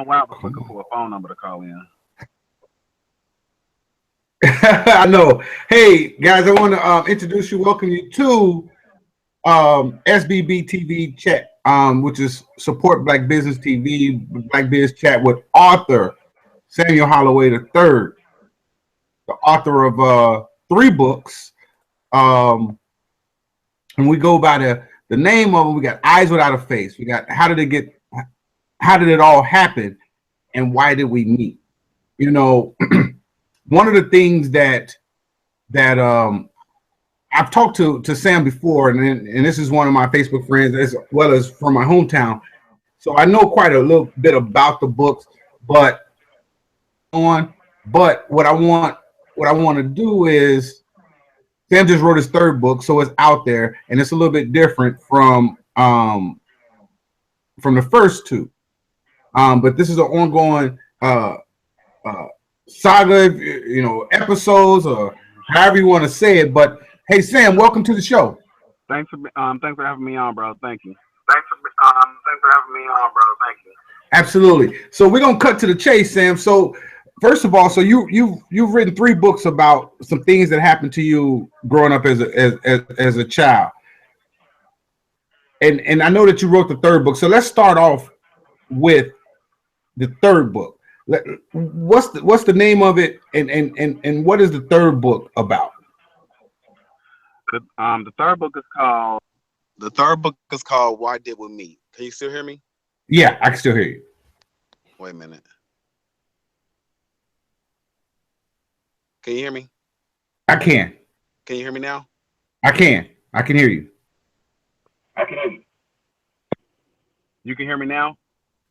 while I was looking for a phone number to call in. I know. Hey guys, I want to introduce you, welcome you to SBB TV Chat, which is Support Black Business TV, Black Biz Chat with author Samuel Holloway the third, the author of three books. Um, and we go by the name of them. We got Eyes Without a Face. We got how did it all happen, and why did we meet? You know, one of the things that I've talked to Sam before, and this is one of my Facebook friends as well as from my hometown. So I know quite a little bit about the books, but but what I want to do is Sam just wrote his third book, so it's out there, and it's a little bit different from the first two. But this is an ongoing uh, saga, episodes or however you want to say it. But hey, Sam, welcome to the show. Thanks for having me on, bro. Thank you. Thanks for having me on, bro. Thank you. Absolutely. So we're gonna cut to the chase, Sam. So first of all, so you've written three books about some things that happened to you growing up as a child, and I know that you wrote the third book. So let's start off with the third book. What's the name of it, and what is the third book about? The third book is called. The third book is called Why Did We Meet? Can you still hear me? Yeah, I can still hear you. Wait a minute. Can you hear me? I can. Can you hear me now? I can. I can hear you. I can hear you. You can hear me now?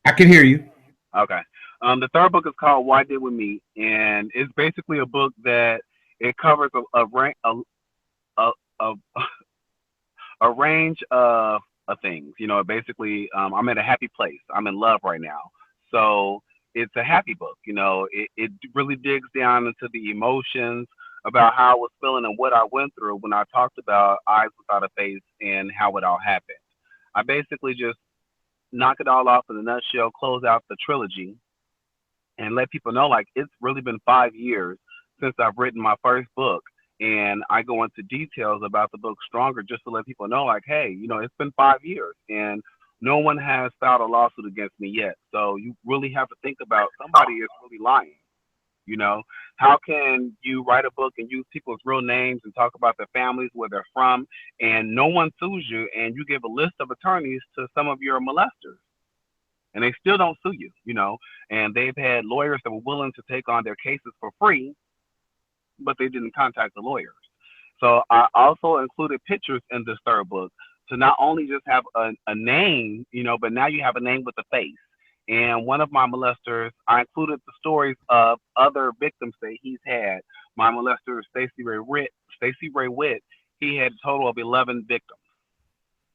I can hear you. Okay. The third book is called Why Did We Meet? And it's basically a book that it covers a, a range of things. You know, basically, I'm at a happy place. I'm in love right now. So it's a happy book. You know, it really digs down into the emotions about how I was feeling and what I went through when I talked about Eyes Without a Face and how it all happened. I basically just knock it all off in a nutshell, close out the trilogy, and let people know like it's really been 5 years since I've written my first book. And I go into details about the book stronger just to let people know, like, hey, you know, it's been 5 years and no one has filed a lawsuit against me yet. So you really have to think about somebody is really lying. You know, how can you write a book and use people's real names and talk about their families, where they're from, and no one sues you, and you give a list of attorneys to some of your molesters, and they still don't sue you, you know, and they've had lawyers that were willing to take on their cases for free, but they didn't contact the lawyers. So I also included pictures in this third book to not only just have a name, you know, but now you have a name with a face. And one of my molesters, I included the stories of other victims that he's had. My molester, Stacey Ray Witt, he had a total of 11 victims.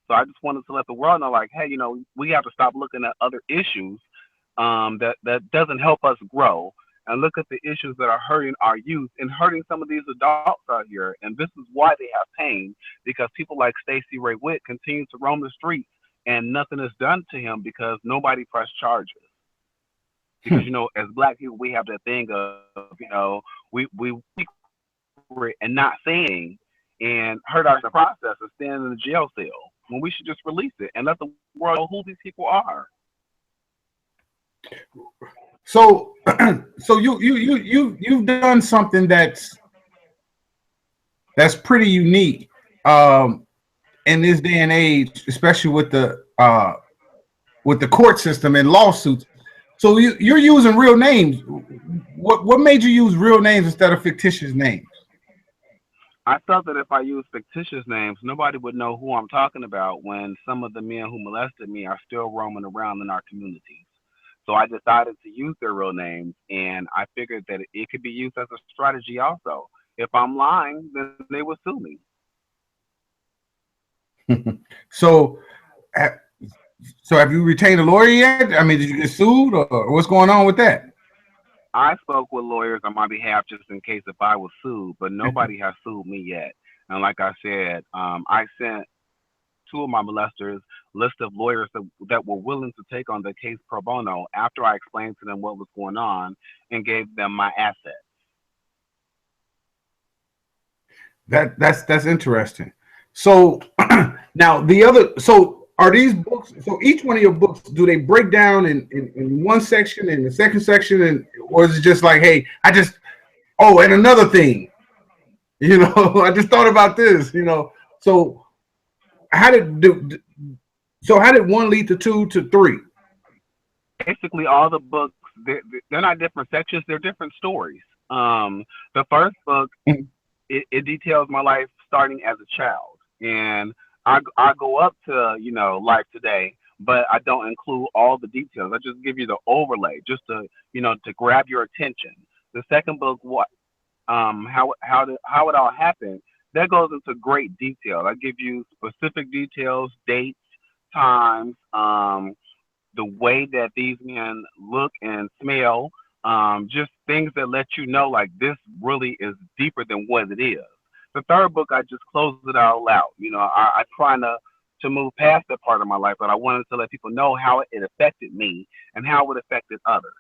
So I just wanted to let the world know, like, hey, you know, we have to stop looking at other issues that doesn't help us grow, and look at the issues that are hurting our youth and hurting some of these adults out here. And this is why they have pain, because people like Stacey Ray Witt continue to roam the streets and nothing is done to him because nobody pressed charges. Because Hmm. you know, as black people, we have that thing of, you know, we secret and not saying and hurt our process of staying in the jail cell when we should just release it and let the world know who these people are. So, so you've done something that's pretty unique in this day and age, especially with the court system and lawsuits. So you're using real names. What made you use real names instead of fictitious names? I felt that if I used fictitious names, nobody would know who I'm talking about when some of the men who molested me are still roaming around in our communities. So I decided to use their real names, and I figured that it could be used as a strategy also. If I'm lying, then they will sue me. So, ha- so have you retained a lawyer yet? I mean, did you get sued, or what's going on with that? I spoke with lawyers on my behalf just in case if I was sued, but nobody has sued me yet. And like I said, I sent two of my molesters list of lawyers that were willing to take on the case pro bono after I explained to them what was going on and gave them my assets. That's interesting. So now the other, so are these books? So each one of your books, do they break down in one section, in the second section, and or is it just like, hey, I just and another thing, I just thought about this, So how did how did one lead to two to three? Basically, all the books they're not different sections; they're different stories. The first book it details my life starting as a child, and I go up to life today, but I don't include all the details. I just give you the overlay, just to grab your attention. The second book, how it all happened, that goes into great detail. I give you specific details, dates, times, the way that these men look and smell, just things that let you know like this really is deeper than what it is. The third book, I just close it all out. I try to move past that part of my life, but I wanted to let people know how it affected me and how it affected others.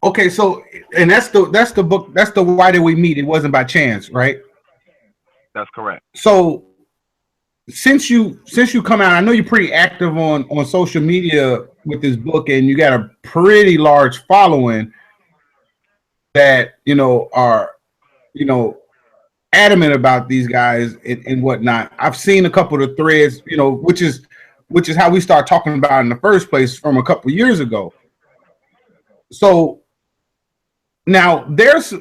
Okay, so and that's the book, that's the Why Did We Meet? It wasn't by chance, right? That's correct. So since you come out, I know you're pretty active on social media with this book, and you got a pretty large following that are you know adamant about these guys and whatnot. I've seen a couple of the threads, which is how we start talking about it in the first place from a couple of years ago. So now there's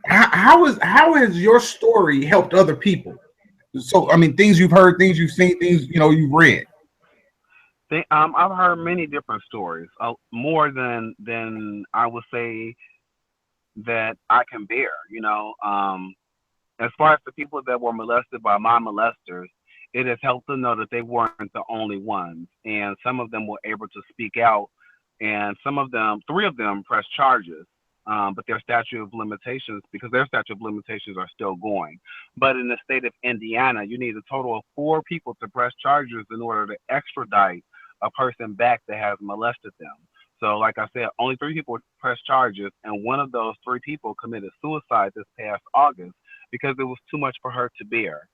how has your story helped other people? So I mean, things you've heard, things you've seen, things you've read. I've heard many different stories, more than I would say that I can bear. As far as the people that were molested by my molesters, it has helped them know that they weren't the only ones, and some of them were able to speak out, and some of them, three of them, pressed charges. But their statute of limitations, because their statute of limitations are still going. But in the state of Indiana, you need a total of four people to press charges in order to extradite a person back that has molested them. So, like I said, only three people pressed charges, and one of those three people committed suicide this past August because it was too much for her to bear.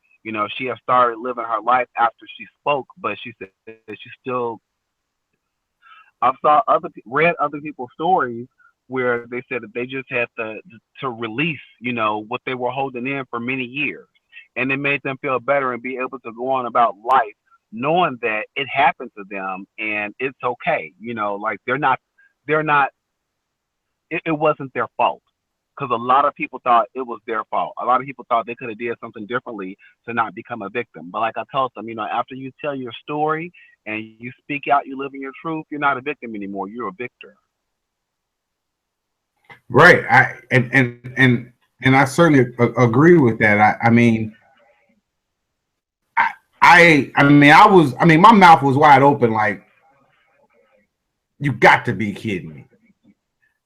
She had started living her life after she spoke, but she said she still couldn't. I saw read other people's stories where they said that they just had to release, what they were holding in for many years, and it made them feel better and be able to go on about life, knowing that it happened to them and it's okay. Like they're not. It wasn't their fault because a lot of people thought it was their fault. A lot of people thought they could have did something differently to not become a victim. But like I told them, after you tell your story and you speak out, you live in your truth, you're not a victim anymore. You're a victor. Right. And I certainly agree with that. I mean, my mouth was wide open, like, you got to be kidding me,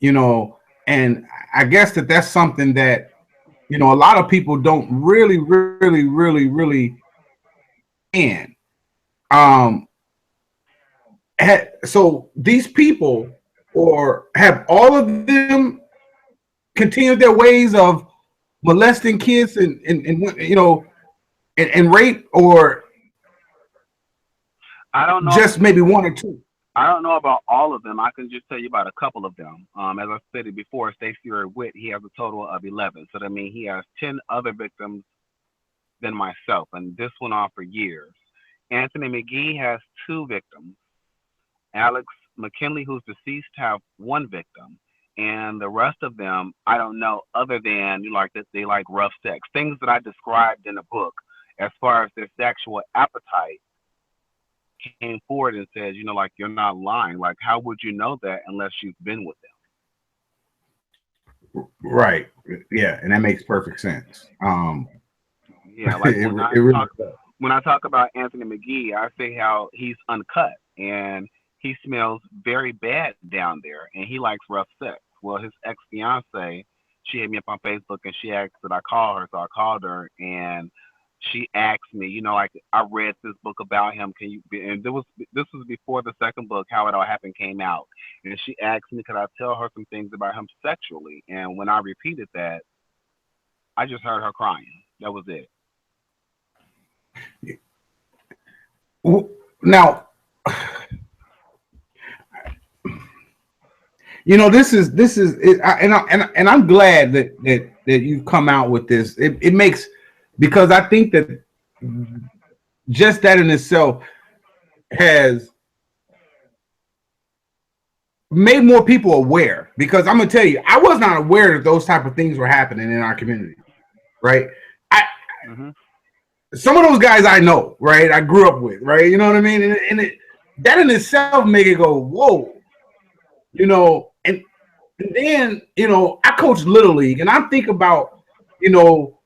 you know. And I guess that's something that a lot of people don't really can. Um, so these people, or have all of them continued their ways of molesting kids and rape, or I don't know. just maybe one or two? I don't know about all of them. I can just tell you about a couple of them. As I said it before, Stacey Witt, he has a total of 11. So that means he has 10 other victims than myself, and this went on for years. Anthony McGee has two victims. Alex McKinley, who's deceased, have one victim, and the rest of them I don't know, other than like that they like rough sex, things that I described in the book as far as their sexual appetite. Came forward and says, like, you're not lying. Like, how would you know that unless you've been with Right. Yeah, and that makes perfect sense. them? Yeah, like It really does. when I talk about Anthony McGee, I say how he's uncut and he smells very bad down there, and he likes rough sex. Well, his ex fiance, she hit me up on Facebook and she asked that I call her, so I called her, and she asked me, like I read this book about him. Can you? And this was before the second book, How It All Happened, came out. And she asked me, could I tell her some things about him sexually? And when I repeated that, I just heard her crying. That was it. Now, this is it, and I'm glad that you've come out with this. It makes, because I think that just that in itself has made more people aware. Because I'm gonna tell you, I was not aware that those type of things were happening in our community. Right? I Hmm. Some of those guys I know, right? I grew up with, right? You know what I mean? That in itself make it go, whoa, and then I coach little league, and I think about you know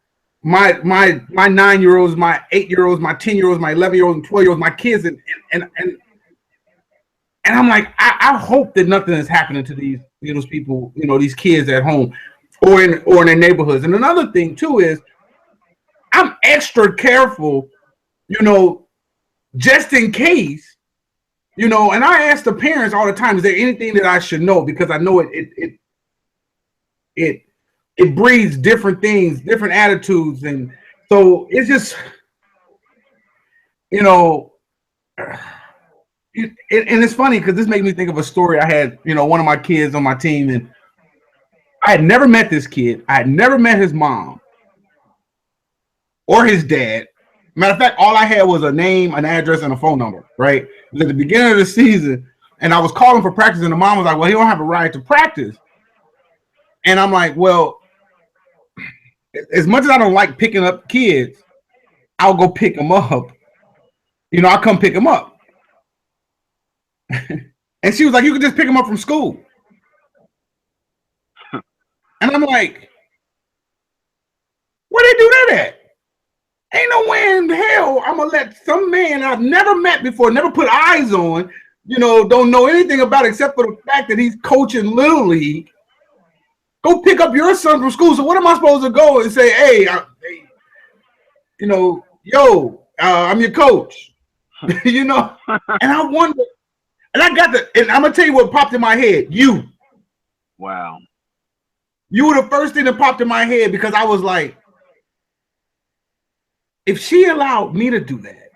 my 9-year-olds, my 8-year-olds, my 10-year-olds, my 11-year-olds, and 12-year-olds, my kids, and I'm like, I hope that nothing is happening to these people, these kids at home or in their neighborhoods. And another thing too is I'm extra careful, you know, just in case. And I ask the parents all the time, is there anything that I should know? Because I know it it breeds different things, different attitudes, and so it's just you know, and it's funny because this makes me think of a story I had. One of my kids on my team, and I had never met this kid. I had never met his mom or his dad. Matter of fact, all I had was a name, an address, and a phone number. Right? It was at the beginning of the season, and I was calling for practice, and the mom was like, "Well, he don't have a right to practice." And I'm like, "Well, as much as I don't like picking up kids, I'll go pick them up. I'll come pick them up." And she was like, "You can just pick them up from school." And I'm like, "Where they do that at? Ain't no way in hell I'm gonna let some man I've never met before, never put eyes on, don't know anything about except for the fact that he's coaching little league, go pick up your son from school. So what am I supposed to go and say? Hey, yo, I'm your coach, you know?" And I wonder, and and I'm gonna tell you what popped in my head. Wow. You were the first thing that popped in my head, because I was like, if she allowed me to do that,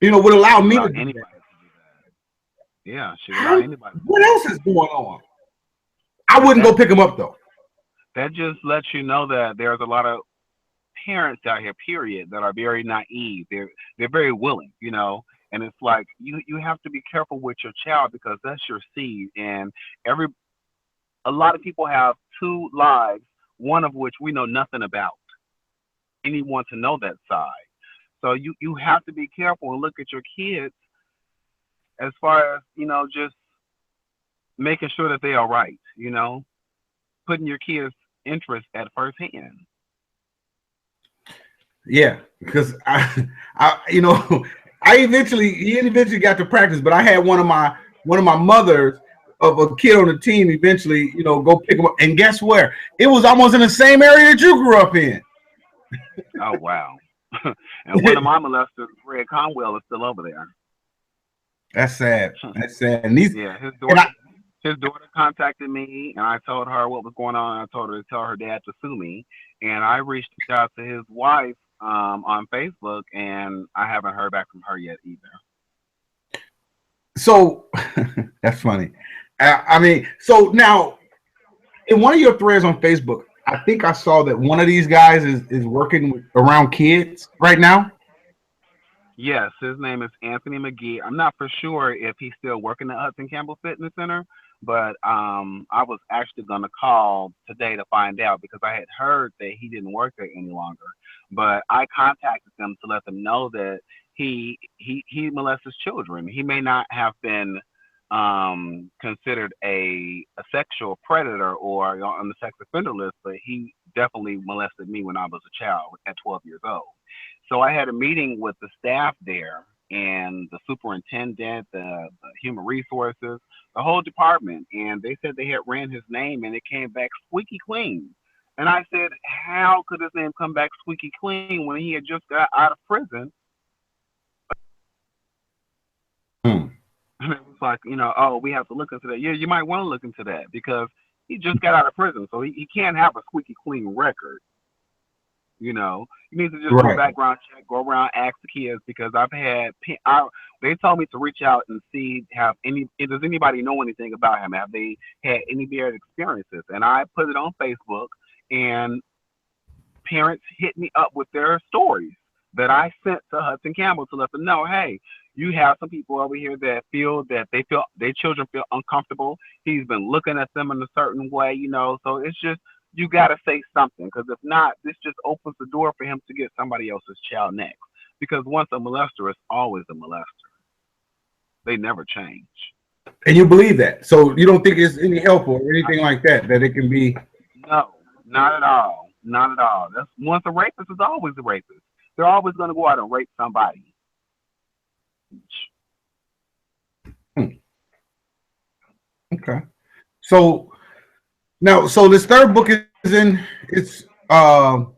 would allow She would me to allow do that. anybody to do that. Yeah, she would allow anybody to What do else that. is going on? I But wouldn't go pick him up though. that just lets you know that there's a lot of parents out here, period, that are very naive. They're very willing, and it's like you have to be careful with your child because that's your seed. And every a lot of people have two lives, one of which we know nothing about. Anyone to know that side. So you have to be careful and look at your kids as far as just making sure that they are right. Putting your kids' interest at first hand. Yeah, because he eventually got to practice, but I had one of my mothers of a kid on the team eventually, go pick him up. And guess where? It was almost in the same area that you grew up in. Oh wow. And one of my molesters, Fred Conwell, is still over there. That's sad. That's sad. And these Yeah, his and I daughter his daughter contacted me and I told her what was going on. I told her to tell her dad to sue me. And I reached out to his wife on Facebook and I haven't heard back from her yet either. so that's funny. I mean, so now in one of your threads on Facebook, I think I saw that one of these guys is working around kids right now. Yes, his name is Anthony McGee. I'm not for sure if he's still working at Hudson Campbell Fitness Center, but I was actually going to call today to find out because I had heard that he didn't work there any longer. But I contacted them to let them know that he molests children. He may not have been considered a sexual predator or on the sex offender list, but he definitely molested me when I was a child at 12 years old. So I had a meeting with the staff there and the superintendent, the human resources, the whole department, and they said they had ran his name and it came back squeaky clean. And I said, how could his name come back squeaky clean when he had just got out of prison? Hmm. And it was like, oh, we have to look into that. Yeah, you might want to look into that because he just got out of prison, so he can't have a squeaky clean record. You need to just do a Right. background check, go around, ask the kids because they told me to reach out and see have any does anybody know anything about him? Have they had any bad experiences? And I put it on Facebook, and parents hit me up with their stories that I sent to Hudson Campbell to let them know, hey, you have some people over here that feel that they feel their children feel uncomfortable. He's been looking at them in a certain way. So it's just you got to say something because if not, this just opens the door for him to get somebody else's child next. Because once a molester is always a molester. They never change. And you believe that, so you don't think it's any help or I, anything like that that it can be. no, not at all. Not at all. That's once a rapist is always a rapist. They're always going to go out and rape somebody. Hmm, okay. So now, so this third book is in. It's out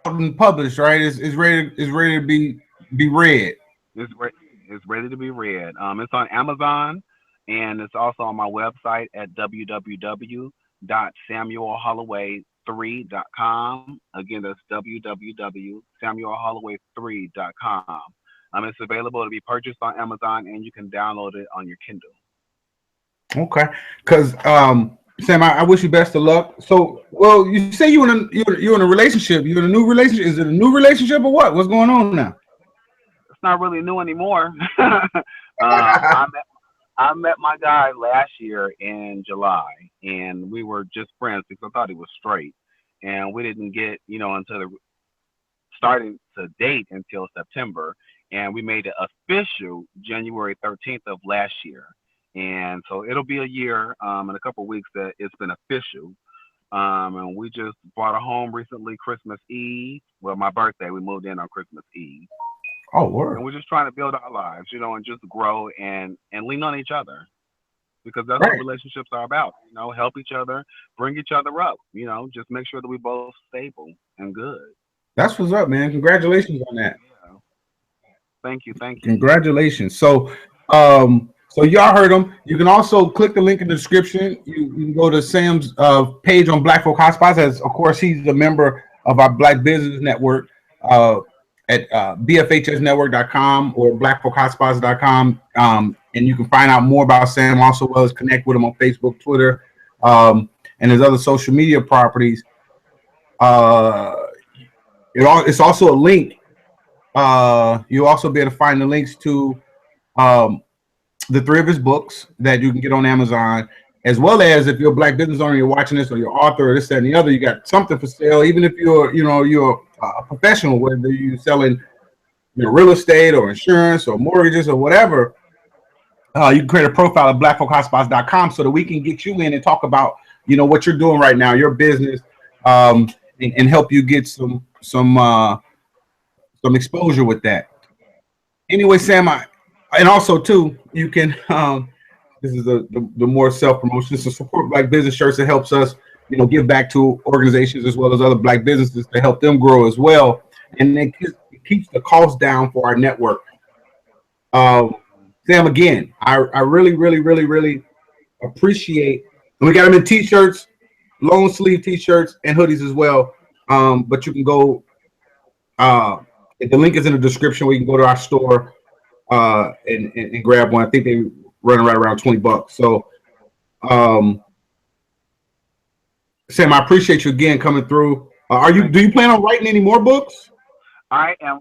and published, right? It's ready to be read. It's re- it's ready to be read. It's on Amazon, and it's also on my website at www.samuelholloway3.com. Again, that's www.samuelholloway3.com. It's available to be purchased on Amazon, and you can download it on your Kindle. Okay, because Sam, I wish you best of luck. So, well, you say you in a relationship. You in a new relationship? Is it a new relationship or what? What's going on now? It's not really new anymore. I met my guy last year in July, and we were just friends because I thought he was straight, and we didn't get until the starting to date until September, and we made it official January 13th of last year, and so it'll be a year in a couple of weeks that it's been official. And we just bought a home recently, Christmas Eve. Well, my birthday, we moved in on Christmas Eve, Oh, and word. we're just trying to build our lives, and just grow and lean on each other because that's what Right. relationships are about. Help each other, bring each other up. Just make sure that we both stable and good. That's what's up, man. Congratulations on that. Yeah. Thank you, thank you. Congratulations. So y'all heard him. You can also click the link in the description. You can go to Sam's page on Black Folk Hotspots. As of course, he's a member of our Black Business Network uh, at bfhsnetwork.com or blackfolkhotspots.com. And you can find out more about Sam, also well as connect with him on Facebook, Twitter, and his other social media properties. Uh, it's also a link. You'll also be able to find the links to um, the three of his books that you can get on Amazon, as well as if you're a black business owner, you're watching this, or you're author, or this, that, and the other, you got something for sale. Even if you're a professional, whether you're selling real estate or insurance or mortgages or whatever, you can create a profile at blackfolkhotspots.com so that we can get you in and talk about what you're doing right now, your business, and help you get some exposure with that. Anyway, Sam, and also too, you can this is the more self promotion. So support black business shirts that helps us, give back to organizations as well as other black businesses to help them grow as well, and it keeps the cost down for our network. Um, Sam, again, I really, really, really, really appreciate. And we got them in t-shirts, long sleeve t-shirts, and hoodies as well. But you can go. Uh, the link is in the description. We can go to our store and grab one. I think they run right around $20. So, um, Sam, I appreciate you again coming through. Are you? Thank Do you. you plan on writing any more books? I am.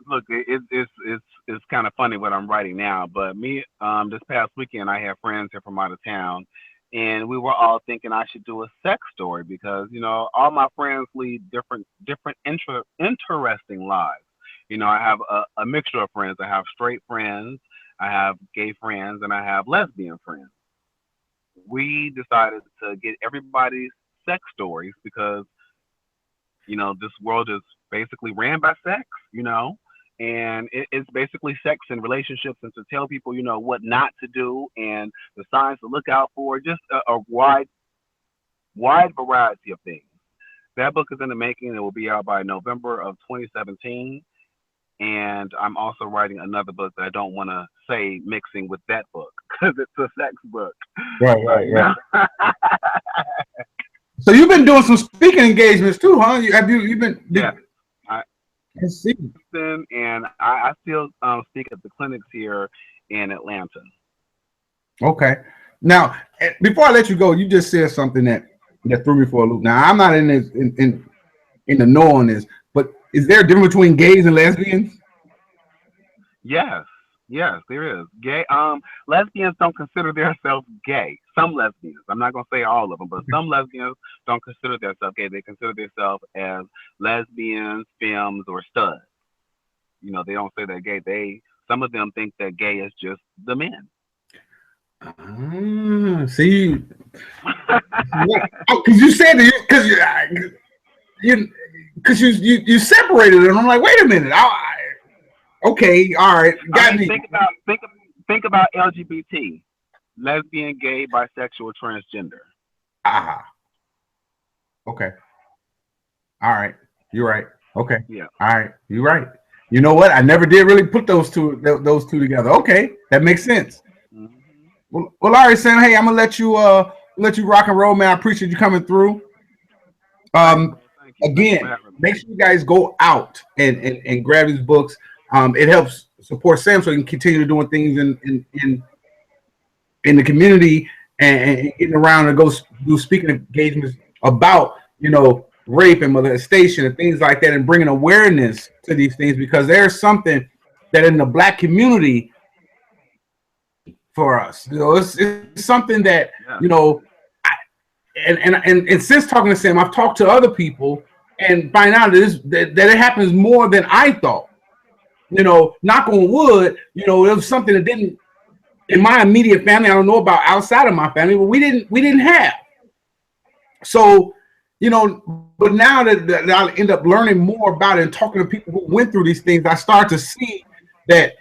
Look, it's kind of funny what I'm writing now, but me, this past weekend, I had friends here from out of town, and we were all thinking I should do a sex story because all my friends lead different interesting lives. I have a mixture of friends. I have straight friends, I have gay friends, and I have lesbian friends. We decided to get everybody's sex stories because this world is basically ran by sex, and it's basically sex and relationships, and to tell people, what not to do and the signs to look out for, just a wide variety of things. that book is in the making. It will be out by November of 2017. And I'm also writing another book that I don't want to say mixing with that book because it's a sex book. Right, So, right, right. So you've been doing some speaking engagements too, huh? You've been yeah, I let's see. and I still speak at the clinics here in Atlanta. Okay. Now, before I let you go, you just said something that threw me for a loop. Now, I'm not in this in the know on this, but is there a difference between gays and lesbians? Yes, yes, there is. Gay lesbians don't consider themselves gay. Some lesbians, I'm not gonna say all of them, but some lesbians don't consider themselves gay. They consider themselves as lesbians, femmes, or studs. You know, they don't say they're gay. They some of them think that gay is just the men. See, because you said that you because you separated it. And I'm like, wait a minute. Okay, all right, I got mean, me. think about LGBT, lesbian, gay, bisexual, transgender. Ah, okay, all right, you're right. Okay, Yeah. all right, you're right. You know what? I never did really put those two together. Okay, that makes sense. Hmm. Well, all right, Sam. Hey, I'm gonna let you rock and roll, man. I appreciate you coming through. Thanks, bro. Thank you. Thank you for Again, having me. make sure you guys go out and grab these books. It helps support Sam so he can continue doing things in the community and getting around and go do speaking engagements about rape and molestation and things like that and bringing awareness to these things because there's something that in the black community for us. It's something that Yeah. I, and since talking to Sam, I've talked to other people and find out that it happens more than I thought. Knock on wood, it was something that didn't in my immediate family. I don't know about outside of my family, but we didn't have. So, but now that I end up learning more about it and talking to people who went through these things, I start to see that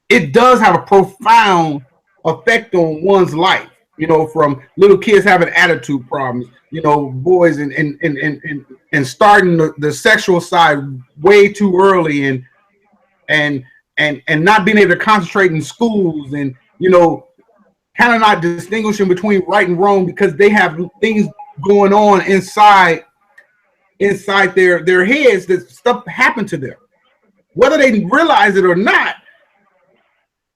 it does have a profound effect on one's life. From little kids having attitude problems, boys and starting the sexual side way too early and and not being able to concentrate in schools and kind of not distinguishing between right and wrong because they have things going on inside their heads that stuff happened to them, whether they realize it or not.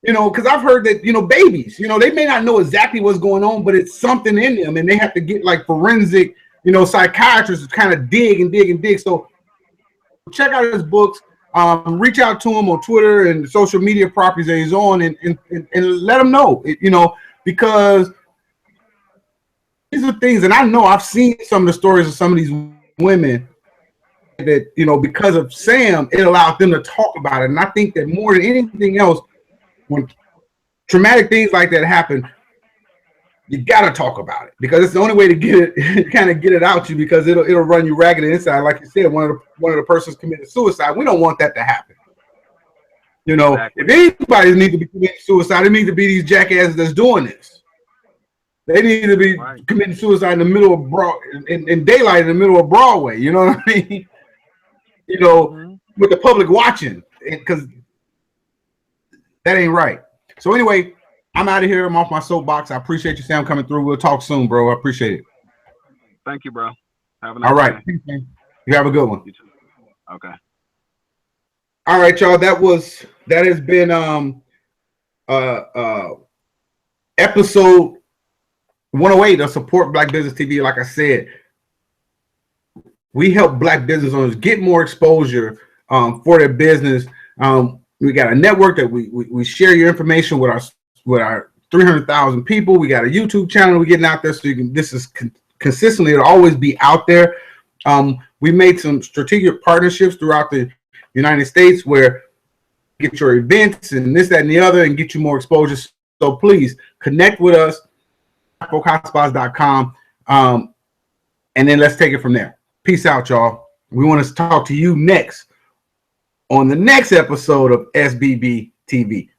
Because I've heard that babies, they may not know exactly what's going on, but it's something in them, and they have to get like forensic, psychiatrists to kind of dig and dig and dig. So check out his books. Reach out to him on Twitter and social media properties that he's on, and let him know. Because these are things, and I know I've seen some of the stories of some of these women that because of Sam, it allowed them to talk about it. And I think that more than anything else, when traumatic things like that happen, you gotta talk about it because it's the only way to get it, kind of get it out you because it'll run you ragged inside. Like you said, one of the persons committed suicide. We don't want that to happen. Exactly. If anybody needs to be committing suicide, it needs to be these jackasses that's doing this. They need to be Right. committing suicide in the middle of in daylight in the middle of Broadway. You know what I mean? Hmm. With the public watching, because that ain't right. So anyway, I'm out of here. I'm off my soapbox. I appreciate you, Sam, coming through. We'll talk soon, bro. I appreciate it. Thank you, bro. Have a All nice right. day. You have a good one. You too. Okay. All right, y'all. That has been uh uh episode 108 of Support Black Business TV. Like I said, we help black business owners get more exposure for their business. We got a network that we share your information with our 300,000 people. We got a YouTube channel we're getting out there, so you can. This is consistently, it'll always be out there. We made some strategic partnerships throughout the United States where get your events and this, that, and the other, and get you more exposure. So please connect with us, folkhotspots.com, and then let's take it from there. Peace out, y'all. We want to talk to you next on the next episode of SBB TV.